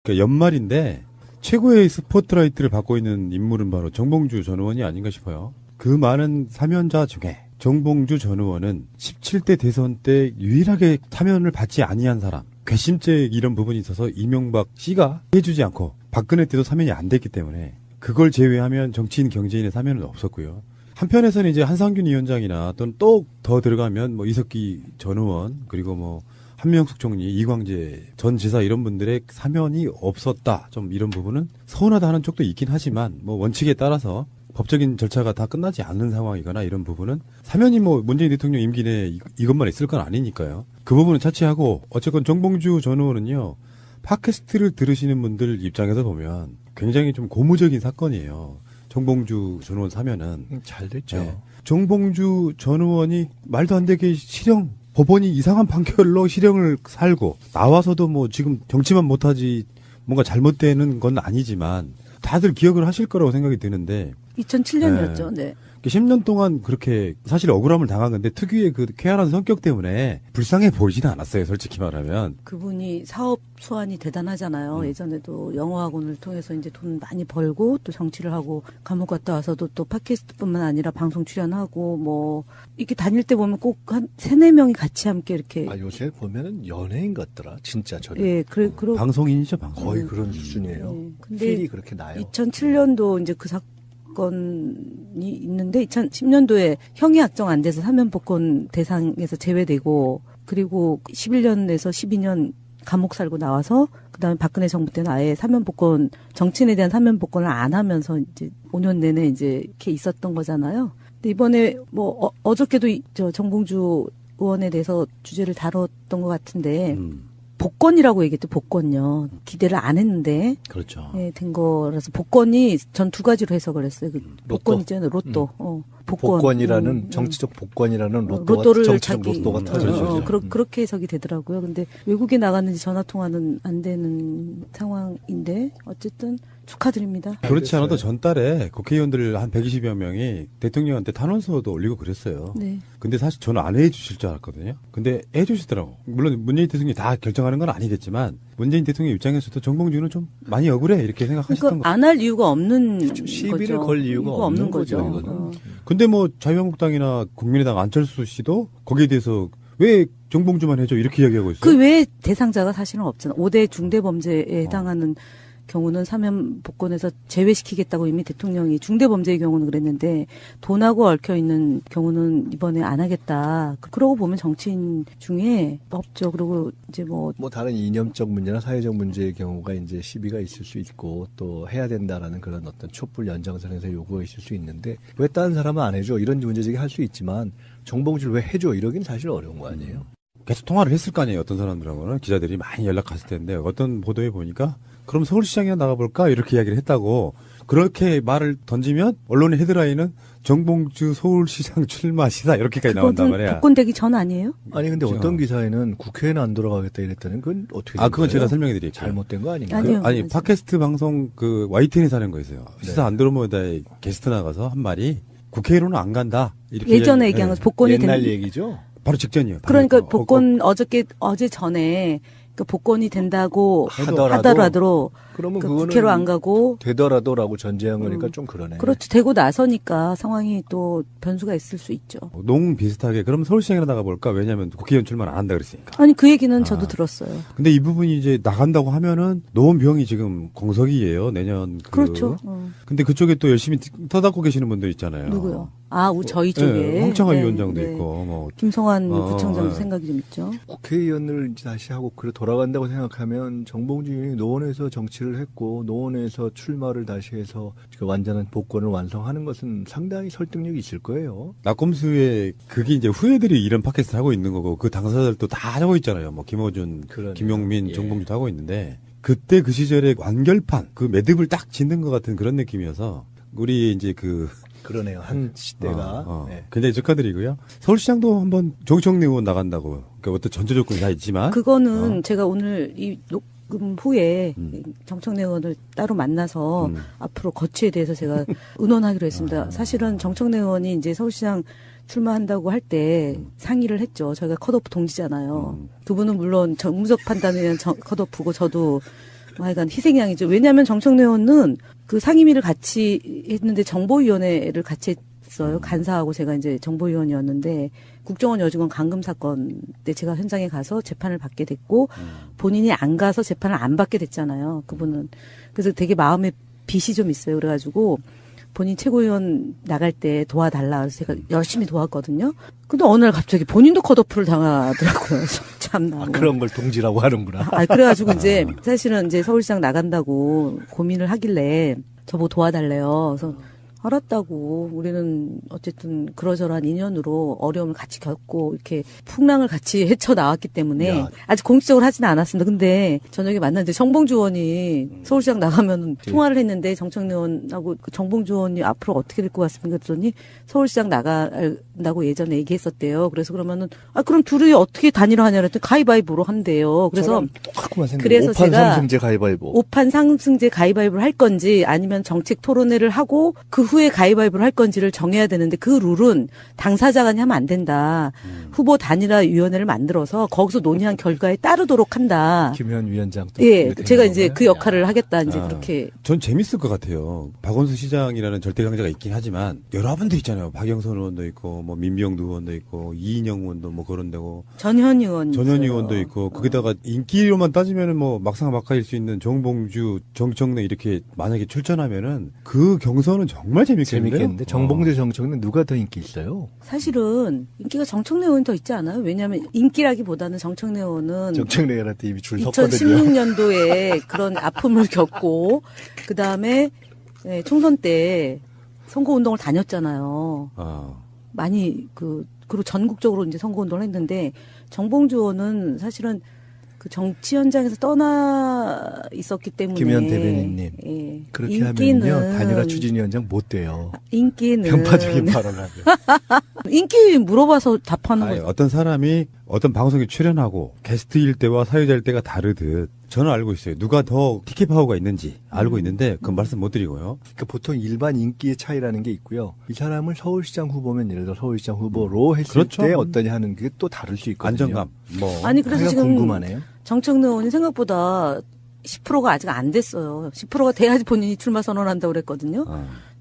그러니까 연말인데 최고의 스포트라이트를 받고 있는 인물은 바로 정봉주 전 의원이 아닌가 싶어요. 그 많은 사면자 중에 정봉주 전 의원은 17대 대선 때 유일하게 사면을 받지 아니한 사람. 괘씸죄 이런 부분이 있어서 이명박 씨가 해주지 않고 박근혜 때도 사면이 안 됐기 때문에 그걸 제외하면 정치인 경제인의 사면은 없었고요. 한편에서는 이제 한상균 위원장이나 또는 또 더 들어가면 뭐 이석기 전 의원 그리고 뭐 한명숙 총리, 이광재 전 지사 이런 분들의 사면이 없었다. 좀 이런 부분은 서운하다 하는 쪽도 있긴 하지만 뭐 원칙에 따라서 법적인 절차가 다 끝나지 않는 상황이거나 이런 부분은 사면이 뭐 문재인 대통령 임기 내에 이것만 있을 건 아니니까요. 그 부분은 차치하고 어쨌건 정봉주 전 의원은요. 팟캐스트를 들으시는 분들 입장에서 보면 굉장히 좀 고무적인 사건이에요. 정봉주 전 의원 사면은. 잘 됐죠. 네. 정봉주 전 의원이 말도 안 되게 실형, 법원이 이상한 판결로 실형을 살고 나와서도 뭐 지금 정치만 못하지 뭔가 잘못되는 건 아니지만 다들 기억을 하실 거라고 생각이 드는데 2007년이었죠. 네. 10년 동안 그렇게 사실 억울함을 당한 건데 특유의 그 쾌활한 성격 때문에 불쌍해 보이지는 않았어요. 솔직히 말하면. 그분이 사업 수완이 대단하잖아요. 예전에도 영어학원을 통해서 이제 돈 많이 벌고 또 정치를 하고 감옥 갔다 와서도 또 팟캐스트뿐만 아니라 방송 출연하고 뭐 이렇게 다닐 때 보면 꼭 한 3-4명이 같이 함께 이렇게. 아, 요새 보면은 연예인 같더라. 진짜 저는. 예, 그리고 방송인이죠, 방송. 거의 그런 수준이에요. 예. 근데 필이 그렇게 나요. 2007년도 이제 그 사건이 있는데 2010년도에 형이 확정 안 돼서 사면복권 대상에서 제외되고 그리고 11년에서 12년 감옥 살고 나와서 그다음에 박근혜 정부 때는 아예 사면복권 정치인에 대한 사면복권을 안 하면서 이제 5년 내내 이제 이렇게 있었던 거잖아요. 근데 이번에 뭐 어저께도 저 정봉주 의원에 대해서 주제를 다뤘던 것 같은데 복권이라고 얘기했죠. 복권요. 기대를 안 했는데 그렇죠. 예, 된 거라서 복권이 전 2가지로 해석을 했어요. 그 복권 있잖아요. 로또. 복권이라는 정치적 복권이라는 로또를 정치적 로또가 터져죠. 그렇게 해석이 되더라고요. 근데 외국에 나갔는지 전화 통화는 안 되는 상황인데 어쨌든 축하드립니다. 그렇지 않아도 전달에 국회의원들 한 120여 명이 대통령한테 탄원서도 올리고 그랬어요. 네. 근데 사실 저는 안 해주실 줄 알았거든요. 근데 해주시더라고. 물론 문재인 대통령이 다 결정하는 건 아니겠지만 문재인 대통령 입장에서도 정봉주는 좀 많이 억울해 이렇게 생각하셨던 그러니까 안 할 이유가 없는 시비를 거죠. 걸 이유가 없는 거죠. 이거는. 근데 뭐 자유한국당이나 국민의당 안철수 씨도 거기에 대해서 왜 정봉주만 해줘 이렇게 이야기하고 있어요. 그 외에 대상자가 사실은 없잖아. 5대 중대범죄에 해당하는 경우는 사면 복권에서 제외시키겠다고 이미 대통령이 중대범죄의 경우는 그랬는데 돈하고 얽혀 있는 경우는 이번에 안 하겠다. 그러고 보면 정치인 중에 없죠. 그리고 이제 뭐 다른 이념적 문제나 사회적 문제의 경우가 이제 시비가 있을 수 있고 또 해야 된다라는 그런 어떤 촛불 연장선에서 요구가 있을 수 있는데 왜 다른 사람은 안 해줘 이런 문제제기 할 수 있지만 정봉주를 왜 해줘 이러긴 사실 어려운 거 아니에요. 계속 통화를 했을 거 아니에요. 어떤 사람들하고는 기자들이 많이 연락갔을 텐데 어떤 보도에 보니까 그럼 서울시장에 나가볼까 이렇게 이야기를 했다고 그렇게 말을 던지면 언론의 헤드라인은 정봉주 서울시장 출마 시사 이렇게까지 나온단 말이야. 복권되기 전 아니에요? 아니 근데 어떤 기사에는 국회에는 안 돌아가겠다 이랬다는 건 어떻게 된 그건 거예요? 제가 설명해 드릴게요. 잘못된 거 아닌가요? 아니요. 아니 팟캐스트 방송 그 YTN에서 하는 거 있어요. 시사 안드로메다에 게스트 나가서 한 말이 국회로는 안 간다. 이렇게 예전에 얘기한 거 복권이 옛날 된 얘기죠. 바로 직전이에요. 그러니까 복권 어제 전에 그 복권이 된다고 하더라도 그러면 그 그거는 국회로 안 가고 되더라도라고 전제한 거니까 좀 그러네. 그렇죠. 되고 나서니까 상황이 또 변수가 있을 수 있죠. 농 비슷하게 그럼 서울시장에 나가볼까? 왜냐하면 국회의원 출마를 안 한다 그랬으니까. 아니 그 얘기는 저도 들었어요. 근데 이 부분이 이제 나간다고 하면은 노원병이 지금 공석이에요. 내년 그렇죠. 근데 그쪽에 또 열심히 터닫고 계시는 분들 있잖아요. 누구요? 저희 쪽에 네, 황창화 위원장도 있고 뭐 김성환 부총장도 생각이 좀 있죠. 국회의원을 이제 다시 하고 돌아간다고 생각하면 정봉주 의원이 노원에서 정치를 했고 노원에서 출마를 다시 해서 완전한 복권을 완성하는 것은 상당히 설득력이 있을 거예요. 낙검수에 그게 이제 후예들이 이런 팟캐스트를 하고 있는 거고 그 당사자들도 다 하고 있잖아요. 뭐 김어준, 그러네요. 김용민, 정봉주도 하고 있는데 그때 그 시절에 완결판 그 매듭을 딱 짓는 것 같은 그런 느낌이어서 우리 이제 그러네요. 한 시대가. 네. 굉장히 축하드리고요. 서울시장도 한번 조경래 의원 나간다고. 그러니까 어떤 전제 조건이 다 있지만. 그거는 제가 오늘 이 녹음 후에 정청래 의원을 따로 만나서 앞으로 거취에 대해서 제가 의논하기로 했습니다. 사실은 정청래 의원이 이제 서울시장 출마한다고 할 때 상의를 했죠. 저희가 컷오프 동지잖아요. 두 분은 물론 정무적 판단에 의한 컷오프고 저도 하여간 희생양이죠. 왜냐하면 정청래 의원은 그 상임위를 같이 했는데 정보위원회를 같이 했어요. 간사하고 제가 이제 정보위원이었는데 국정원 여직원 감금 사건 때 제가 현장에 가서 재판을 받게 됐고 본인이 안 가서 재판을 안 받게 됐잖아요. 그분은. 그래서 되게 마음에 빚이 좀 있어요. 그래가지고 본인 최고위원 나갈 때 도와달라. 그래서 제가 열심히 도왔거든요. 근데 어느 날 갑자기 본인도 컷오프를 당하더라고요. 참나. 그런 걸 동지라고 하는구나. 그래가지고 이제 사실은 이제 서울시장 나간다고 고민을 하길래 저보고 도와달래요. 그래서 알았다고. 우리는 어쨌든 그러저러한 인연으로 어려움을 같이 겪고 이렇게 풍랑을 같이 헤쳐나왔기 때문에 야. 아직 공식적으로 하지는 않았습니다. 근데 저녁에 만났는데 정봉주 의원이 서울시장 나가면 통화를 했는데 정청래 의원하고 그 정봉주 의원이 앞으로 어떻게 될 것 같습니까? 그랬더니 서울시장 나간다고 예전에 얘기했었대요. 그래서 그러면은 그럼 둘이 어떻게 단일화하냐 그랬더니 가위바위보로 한대요. 그래서 그래서 오판 제가 상승제 가위바위보. 5판 상승제 가위바위보를 할 건지 아니면 정책 토론회를 하고 그 후에 가위바위보를 할 건지를 정해야 되는데 그 룰은 당사자 간이 하면 안 된다. 후보 단일화위원회를 만들어서 거기서 논의한 결과에 따르도록 한다. 김현 위원장. 예, 제가 이제 그 역할을 하겠다. 이제 그렇게. 전 재밌을 것 같아요. 박원순 시장이라는 절대 강자가 있긴 하지만 여러분들 있잖아요. 박영선 의원도 있고 뭐 민병두 의원도 있고 이인영 의원도 뭐 그런 데고 전현 의원 의원도 있고 거기다가 인기로만 따지면은 뭐 막상막하일 수 있는 정봉주, 정청래 이렇게 만약에 출전하면은 그 경선은 정말 재밌겠는데 정봉주 정청래 누가 더 인기 있어요? 사실은 인기가 정청래 의원이 더 있지 않아요? 왜냐하면 인기라기보다는 정청래 의원은 정청래한테 이미 줄 섰거든요. 2016년도에 그런 아픔을 겪고 그 다음에 총선 때 선거운동을 다녔잖아요. 많이 그리고 전국적으로 이제 선거운동을 했는데 정봉주 의원은 사실은 그 정치 현장에서 떠나 있었기 때문에 김현 대변인님 예. 그렇게 인기는 하면요 단일화 추진위원장 못 돼요. 인기는 편파적인 발언하면 인기 물어봐서 답하는 거죠. 어떤 사람이 어떤 방송에 출연하고 게스트일 때와 사회자일 때가 다르듯 저는 알고 있어요. 누가 더 티켓 파워가 있는지 알고 있는데 그건 말씀 못 드리고요. 그러니까 보통 일반 인기의 차이라는 게 있고요. 이 사람을 서울시장 후보면 예를 들어 서울시장 후보로 했을 그렇죠. 때 어떠냐 하는 게 또 다를 수 있거든요. 안정감. 뭐 아니 그래서 지금 궁금하네요. 정청래 의원이 생각보다 10%가 아직 안 됐어요. 10%가 돼야지 본인이 출마 선언한다고 그랬거든요.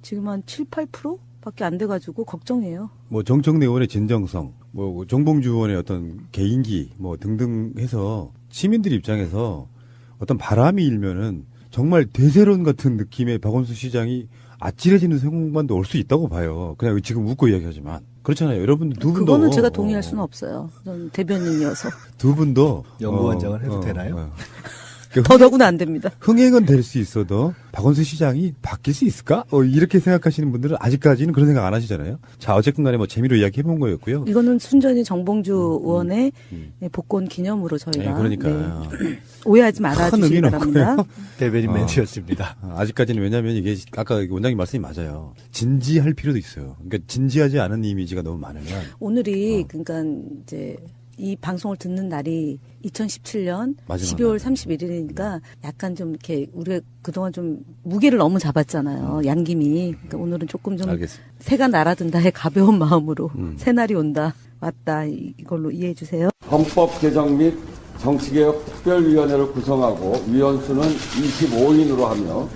지금 한 7, 8%밖에 안 돼가지고 걱정이에요. 뭐 정청래 의원의 진정성, 뭐 정봉주 의원의 어떤 개인기, 뭐 등등 해서 시민들 입장에서 어떤 바람이 일면은 정말 대세론 같은 느낌의 박원순 시장이 아찔해지는 순간도 올 수 있다고 봐요. 그냥 지금 웃고 이야기하지만 그렇잖아요. 여러분들 두 분도 그거는 제가 동의할 수는 없어요. 저는 대변인이어서 두 분도 연구원장을 해도 되나요? 더더구나 안 됩니다. 흥행은 될 수 있어도 박원순 시장이 바뀔 수 있을까? 이렇게 생각하시는 분들은 아직까지는 그런 생각 안 하시잖아요. 자, 어쨌든 간에 뭐 재미로 이야기해본 거였고요. 이거는 순전히 정봉주 의원의 복권 기념으로 저희가 그러니까 오해하지 말아주시기 바랍니다. 대변인 멘트였습니다. 아직까지는 왜냐하면 이게 아까 원장님 말씀이 맞아요. 진지할 필요도 있어요. 그러니까 진지하지 않은 이미지가 너무 많으면 오늘이 그러니까 이제 이 방송을 듣는 날이 2017년 마지막 12월 31일이니까 약간 좀 이렇게 우리가 그동안 좀 무게를 너무 잡았잖아요. 양김이. 그러니까 오늘은 조금 좀 알겠습니다. 새가 날아든다의 가벼운 마음으로 새날이 온다. 맞다. 이걸로 이해해 주세요. 헌법 개정 및 정치개혁 특별위원회를 구성하고 위원수는 25인으로 하며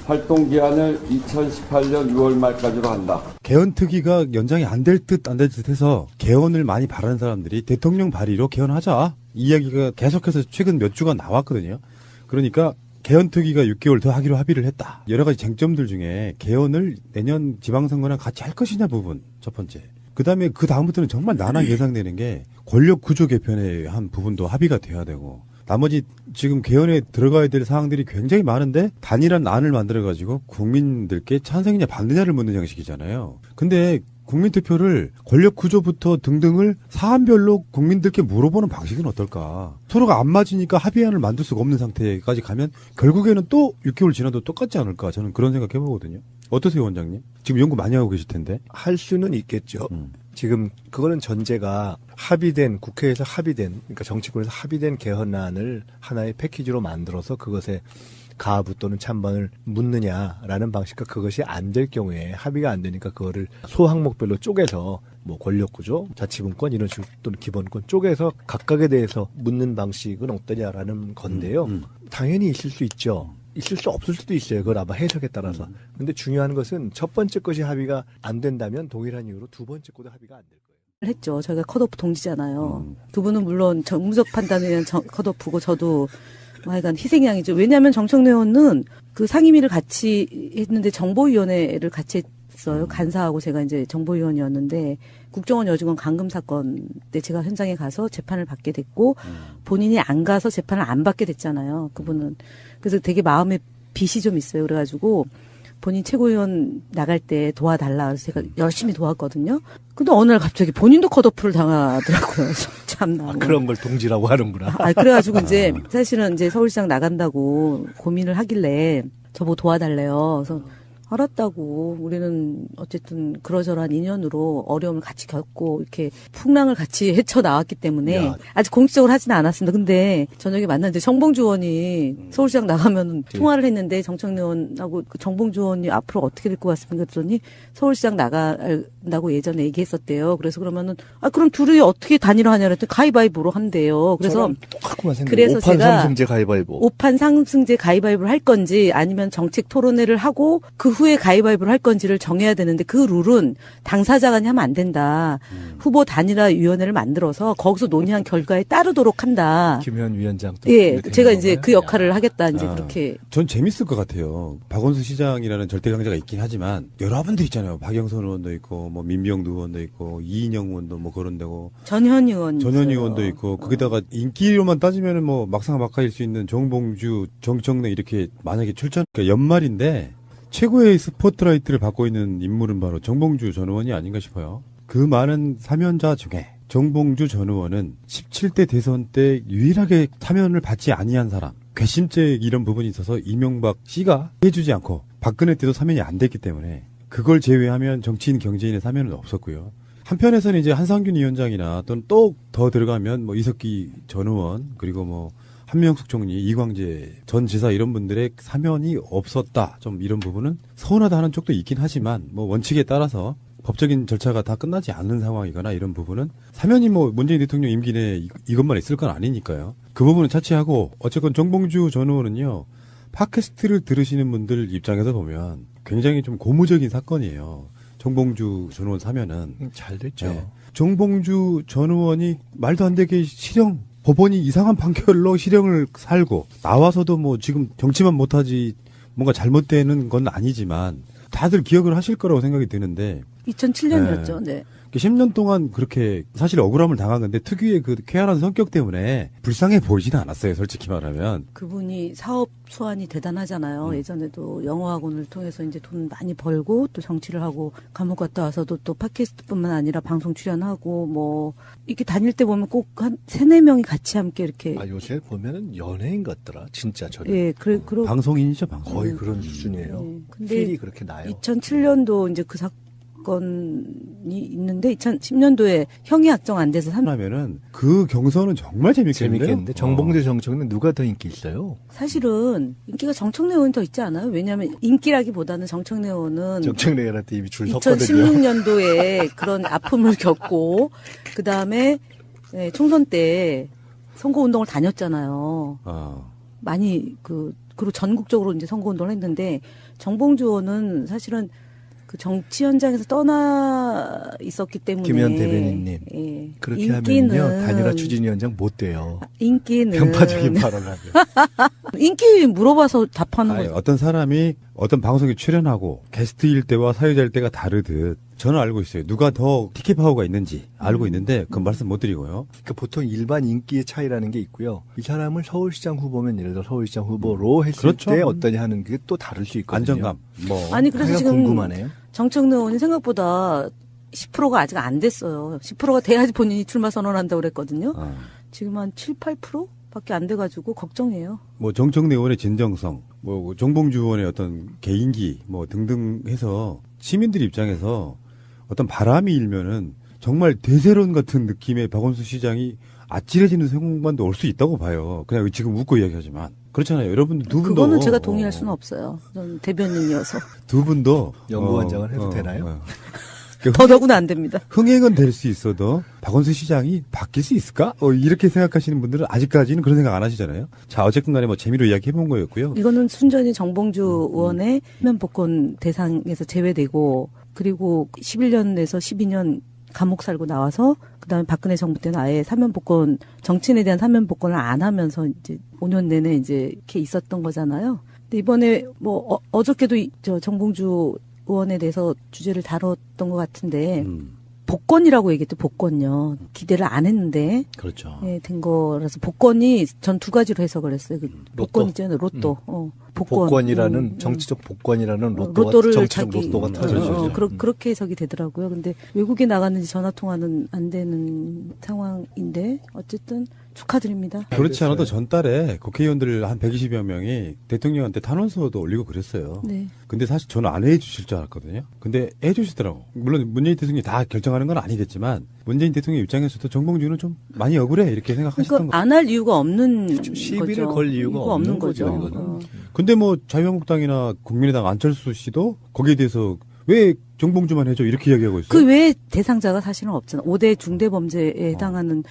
활동 기한을 2018년 6월 말까지로 한다. 개헌 특위가 연장이 안 될 듯 안 될 듯 해서 개헌을 많이 바라는 사람들이 대통령 발의로 개헌하자. 이 이야기가 계속해서 최근 몇 주가 나왔거든요. 그러니까 개헌 특위가 6개월 더 하기로 합의를 했다. 여러 가지 쟁점들 중에 개헌을 내년 지방선거랑 같이 할 것이냐 부분 첫 번째. 그다음에 그 다음부터는 정말 나나 예상되는 게 권력 구조 개편의 한 부분도 합의가 돼야 되고 나머지 지금 개헌에 들어가야 될 사항들이 굉장히 많은데 단일한 안을 만들어가지고 국민들께 찬성이냐 반대냐를 묻는 형식이잖아요. 근데 국민투표를 권력구조부터 등등을 사안별로 국민들께 물어보는 방식은 어떨까. 서로가 안 맞으니까 합의안을 만들 수가 없는 상태까지 가면 결국에는 또 6개월 지나도 똑같지 않을까. 저는 그런 생각 해보거든요. 어떠세요, 원장님? 지금 연구 많이 하고 계실 텐데. 할 수는 있겠죠. 지금 그거는 전제가 합의된 국회에서 합의된 그러니까 정치권에서 합의된 개헌안을 하나의 패키지로 만들어서 그것에 가부 또는 찬반을 묻느냐라는 방식과 그것이 안 될 경우에 합의가 안 되니까 그거를 소항목별로 쪼개서 뭐 권력구조, 자치분권 이런 식으로 또는 기본권 쪼개서 각각에 대해서 묻는 방식은 어떠냐라는 건데요. 당연히 있을 수 있죠. 있을 수 없을 수도 있어요. 그걸 아마 해석에 따라서. 근데 중요한 것은 첫 번째 것이 합의가 안 된다면 동일한 이유로 두 번째 것도 합의가 안 될 거예요. 했죠. 저희가 컷오프 동지잖아요. 두 분은 물론 정무적 판단에 의한 컷오프고 저도 하여간 희생양이죠. 왜냐하면 정청래 의원은 그 상임위를 같이 했는데 정보위원회를 같이 했어요. 간사하고 제가 이제 정보위원이었는데 국정원 여직원 감금 사건 때 제가 현장에 가서 재판을 받게 됐고 본인이 안 가서 재판을 안 받게 됐잖아요. 그분은. 그래서 되게 마음에 빚이 좀 있어요. 그래가지고 본인 최고위원 나갈 때 도와달라. 그래서 제가 열심히 도왔거든요. 근데 어느 날 갑자기 본인도 컷오프를 당하더라고요. 참나. 그런 걸 동지라고 하는구나. 그래가지고 이제 사실은 이제 서울시장 나간다고 고민을 하길래 저보고 도와달래요. 그래서 알았다고. 우리는 어쨌든 그러저러한 인연으로 어려움을 같이 겪고 이렇게 풍랑을 같이 헤쳐나왔기 때문에 야. 아직 공식적으로 하지는 않았습니다. 근데 저녁에 만났는데 정봉주 의원이 서울시장 나가면 통화를 했는데 정청래 의원하고 그 정봉주 의원이 앞으로 어떻게 될 것 같습니까? 그랬더니 서울시장 나간다고 예전에 얘기했었대요. 그래서 그러면은 그럼 둘이 어떻게 단일화하냐 그랬더니 가위바위보로 한대요. 그래서 그래서 오판 제가 상승제 가위바위보. 5판 상승제 가위바위보를 할 건지 아니면 정책 토론회를 하고 그 후에 가위바위보를 할 건지를 정해야 되는데 그 룰은 당사자 간이 하면 안 된다. 후보 단일화위원회를 만들어서 거기서 논의한 결과에 따르도록 한다. 김현 위원장. 예, 제가 이제 그 역할을 하겠다. 이제 그렇게. 전 재밌을 것 같아요. 박원순 시장이라는 절대 강자가 있긴 하지만 여러분들 있잖아요. 박영선 의원도 있고 뭐 민병두 의원도 있고 이인영 의원도 뭐 그런 데고 전현 의원 의원도 있고 거기다가 인기로만 따지면은 뭐 막상막하일 수 있는 정봉주, 정청래 이렇게 만약에 출전 그러니까 연말인데 최고의 스포트라이트를 받고 있는 인물은 바로 정봉주 전 의원이 아닌가 싶어요. 그 많은 사면자 중에 정봉주 전 의원은 17대 대선 때 유일하게 사면을 받지 아니한 사람. 괘씸죄 이런 부분이 있어서 이명박 씨가 해주지 않고 박근혜 때도 사면이 안 됐기 때문에 그걸 제외하면 정치인 경제인의 사면은 없었고요. 한편에서는 이제 한상균 위원장이나 또는 또 더 들어가면 뭐 이석기 전 의원 그리고 뭐 한명숙 총리, 이광재 전 지사 이런 분들의 사면이 없었다. 좀 이런 부분은 서운하다 하는 쪽도 있긴 하지만 뭐 원칙에 따라서 법적인 절차가 다 끝나지 않는 상황이거나 이런 부분은 사면이 뭐 문재인 대통령 임기 내에 이것만 있을 건 아니니까요. 그 부분은 차치하고 어쨌건 정봉주 전 의원은요. 팟캐스트를 들으시는 분들 입장에서 보면 굉장히 좀 고무적인 사건이에요. 정봉주 전 의원 사면은. 잘 됐죠. 네. 정봉주 전 의원이 말도 안 되게 실형 법원이 이상한 판결로 실형을 살고 나와서도 뭐 지금 정치만 못하지 뭔가 잘못되는 건 아니지만 다들 기억을 하실 거라고 생각이 드는데 2007년이었죠. 네. 10년 동안 그렇게 사실 억울함을 당한 건데 특유의 그 쾌활한 성격 때문에 불쌍해 보이지는 않았어요. 솔직히 말하면. 그분이 사업 수완이 대단하잖아요. 예전에도 영어학원을 통해서 이제 돈 많이 벌고 또 정치를 하고 감옥 갔다 와서도 또 팟캐스트뿐만 아니라 방송 출연하고 뭐 이렇게 다닐 때 보면 꼭 한 3-4명이 같이 함께 이렇게 요새 보면은 연예인 같더라. 진짜 저는. 예, 그리고 방송인이죠, 방송. 거의 그런 수준이에요. 예. 근데 필이 그렇게 나요. 2007년도 이제 그 사건이 있는데 2010년도에 형이 확정 안 돼서 하면은 그 경선은 정말 재밌겠는데요. 재밌겠는데 정봉주 정청래는 누가 더 인기 있어요? 사실은 인기가 정청래 의원이 더 있지 않아요? 왜냐하면 인기라기보다는 정청래 의원은 정청래한테 이미 줄 섰거든요. 2016년도에 그런 아픔을 겪고 그 다음에 총선 때 선거운동을 다녔잖아요. 많이 그리고 전국적으로 이제 선거운동을 했는데 정봉주 의원은 사실은 그 정치 현장에서 떠나 있었기 때문에 김현 대변인님 예. 그렇게 인기는, 하면요 단일화 추진위원장 못 돼요. 인기는 편파적인 발언하면 인기 물어봐서 답하는 거죠. 어떤 사람이 어떤 방송에 출연하고 게스트일 때와 사회자일 때가 다르듯 저는 알고 있어요. 누가 더 티켓 파워가 있는지 알고 있는데 그건 말씀 못 드리고요. 그러니까 보통 일반 인기의 차이라는 게 있고요. 이 사람을 서울시장 후보면 예를 들어 서울시장 후보로 했을 그렇죠. 때 어떠냐 하는 게 또 다를 수 있거든요. 안정감. 뭐 아니 그래서 지금 궁금하네요. 정청래 의원이 생각보다 10%가 아직 안 됐어요. 10%가 돼야지 본인이 출마 선언한다고 그랬거든요. 지금 한 7, 8%? 밖에 안 돼가지고 걱정이에요. 뭐 정청래 의원의 진정성, 뭐 정봉주 의원의 어떤 개인기 뭐 등등 해서 시민들 입장에서 어떤 바람이 일면은 정말 대세론 같은 느낌의 박원순 시장이 아찔해지는 상황만도 올 수 있다고 봐요. 그냥 지금 웃고 이야기하지만 그렇잖아요. 여러분들 두 분도 그거는 제가 동의할 수는 없어요. 저는 대변인이어서. 두 분도 연구원장을 해도 되나요? 더더구나 안 됩니다. 흥행은 될 수 있어도 박원순 시장이 바뀔 수 있을까? 이렇게 생각하시는 분들은 아직까지는 그런 생각 안 하시잖아요. 자, 어쨌든 간에 뭐 재미로 이야기해본 거였고요. 이거는 순전히 정봉주 의원의 사면 복권 대상에서 제외되고 그리고 11년에서 12년 감옥 살고 나와서 그다음에 박근혜 정부 때는 아예 사면 복권 정치인에 대한 사면 복권을 안 하면서 이제 5년 내내 이제 이렇게 있었던 거잖아요. 근데 이번에 뭐 어저께도 저 정봉주 의원에 대해서 주제를 다뤘던 것 같은데 복권이라고 얘기했죠. 복권요. 기대를 안 했는데 그렇죠. 예, 된 거라서 복권이 전 두 가지로 해석을 했어요. 그 복권 로또? 있잖아요. 로또. 복권. 복권이라는 정치적 복권이라는 로또를 정치적 자기 로또가 터져죠. 그렇게 해석이 되더라고요. 근데 외국에 나갔는지 전화 통화는 안 되는 상황인데 어쨌든 축하드립니다. 그렇지 않아도 전달에 국회의원들 한 120여 명이 대통령한테 탄원서도 올리고 그랬어요. 네. 근데 사실 저는 안 해주실 줄 알았거든요. 근데 해주시더라고. 물론 문재인 대통령이 다 결정하는 건 아니겠지만 문재인 대통령 입장에서도 정봉주는 좀 많이 억울해 이렇게 생각하셨던 그러니까 거예요. 안 할 이유가 없는 시비를 거죠. 걸 이유가 없는 거죠, 이거는. 근데 뭐 자유한국당이나 국민의당 안철수 씨도 거기에 대해서 왜 정봉주만 해줘 이렇게 이야기하고 있어요. 그 외에 대상자가 사실은 없잖아. 5대 중대범죄에 해당하는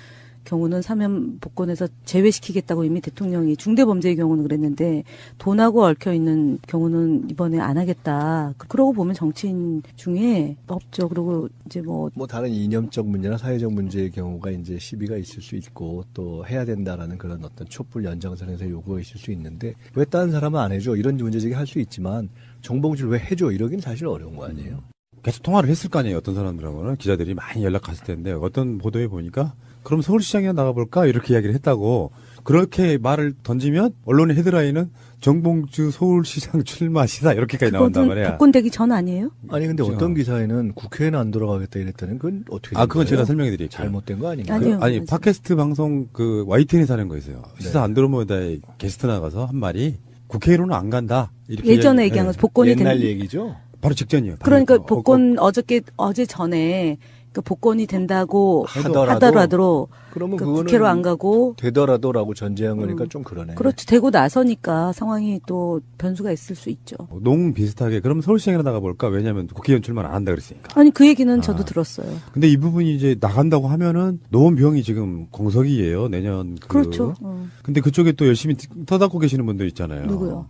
경우는 사면 복권에서 제외시키겠다고 이미 대통령이 중대범죄의 경우는 그랬는데 돈하고 얽혀 있는 경우는 이번에 안 하겠다. 그러고 보면 정치인 중에 없죠. 그리고 이제 뭐 다른 이념적 문제나 사회적 문제의 경우가 이제 시비가 있을 수 있고 또 해야 된다라는 그런 어떤 촛불 연장선에서 요구가 있을 수 있는데 왜 다른 사람은 안 해줘 이런 문제제기 할 수 있지만 정봉주를 왜 해줘 이러긴 사실 어려운 거 아니에요. 계속 통화를 했을 거 아니에요. 어떤 사람들하고는 기자들이 많이 연락갔을 텐데 어떤 보도에 보니까 그럼 서울시장이나 나가볼까 이렇게 이야기를 했다고 그렇게 말을 던지면 언론의 헤드라인은 정봉주 서울시장 출마 시사 이렇게까지 나온단 그거는 말이야. 복권되기 전 아니에요? 아니 근데 어떤 기사에는 국회에는 안 돌아가겠다 이랬다는 건 어떻게 된 그건 거예요? 제가 설명해 드릴게요. 잘못된 거 아닌가요? 아니요. 아니 팟캐스트 방송 그 YTN에서 하는 거 있어요. 시사 네. 안드로메다에 게스트 나가서 한 말이 국회로는 안 간다. 이렇게 예전에 이야기- 얘기한 네. 거 복권이 옛날 된 얘기죠. 바로 직전이에요. 그러니까 바로 복권 어제 전에 그 복권이 된다고 하더라도 그러면 그 그거는 국회로 안 가고 되더라도라고 전제한 거니까 좀 그러네. 그렇죠. 되고 나서니까 상황이 또 변수가 있을 수 있죠. 농 비슷하게 그럼 서울시장이나 나가볼까? 왜냐하면 국회의원 출마를 안 한다 그랬으니까. 아니 그 얘기는 저도 들었어요. 근데 이 부분이 이제 나간다고 하면은 노원병이 지금 공석이에요. 내년 그렇죠. 근데 그쪽에 또 열심히 터닫고 계시는 분들 있잖아요. 누구요?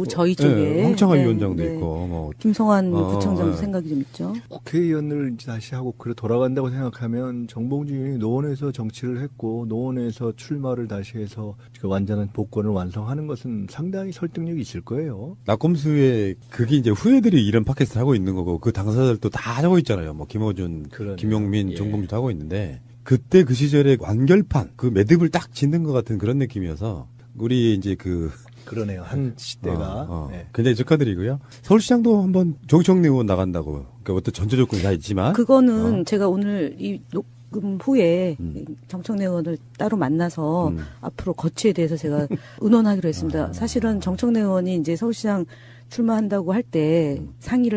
저희 쪽에 네, 황창화 네, 위원장도 네. 있고 뭐 김성환 부총장도 네. 생각이 좀 있죠. 국회의원을 이제 다시 하고 그래 돌아간다고 생각하면 정봉주 의원이 노원에서 정치를 했고 노원에서 출마를 다시 해서 그 완전한 복권을 완성하는 것은 상당히 설득력이 있을 거예요. 낙검수에 그게 이제 후예들이 이런 팟캐스트를 하고 있는 거고 그 당사자들도 다 하고 있잖아요. 뭐 김어준, 그러네요. 김용민, 예. 정봉주도 하고 있는데 그때 그 시절에 완결판 그 매듭을 딱 짓는 것 같은 그런 느낌이어서 우리 이제 그러네요. 한 시대가. 네. 굉장히 축하드리고요. 서울시장도 한번 정청래 의원 나간다고. 그러니까 어떤 전제 조건이 다 있지만. 그거는 제가 오늘 이 녹음 후에 정청래 의원을 따로 만나서 앞으로 거취에 대해서 제가 의논하기로 했습니다. 사실은 정청래 의원이 이제 서울시장 출마한다고 할 때 상의를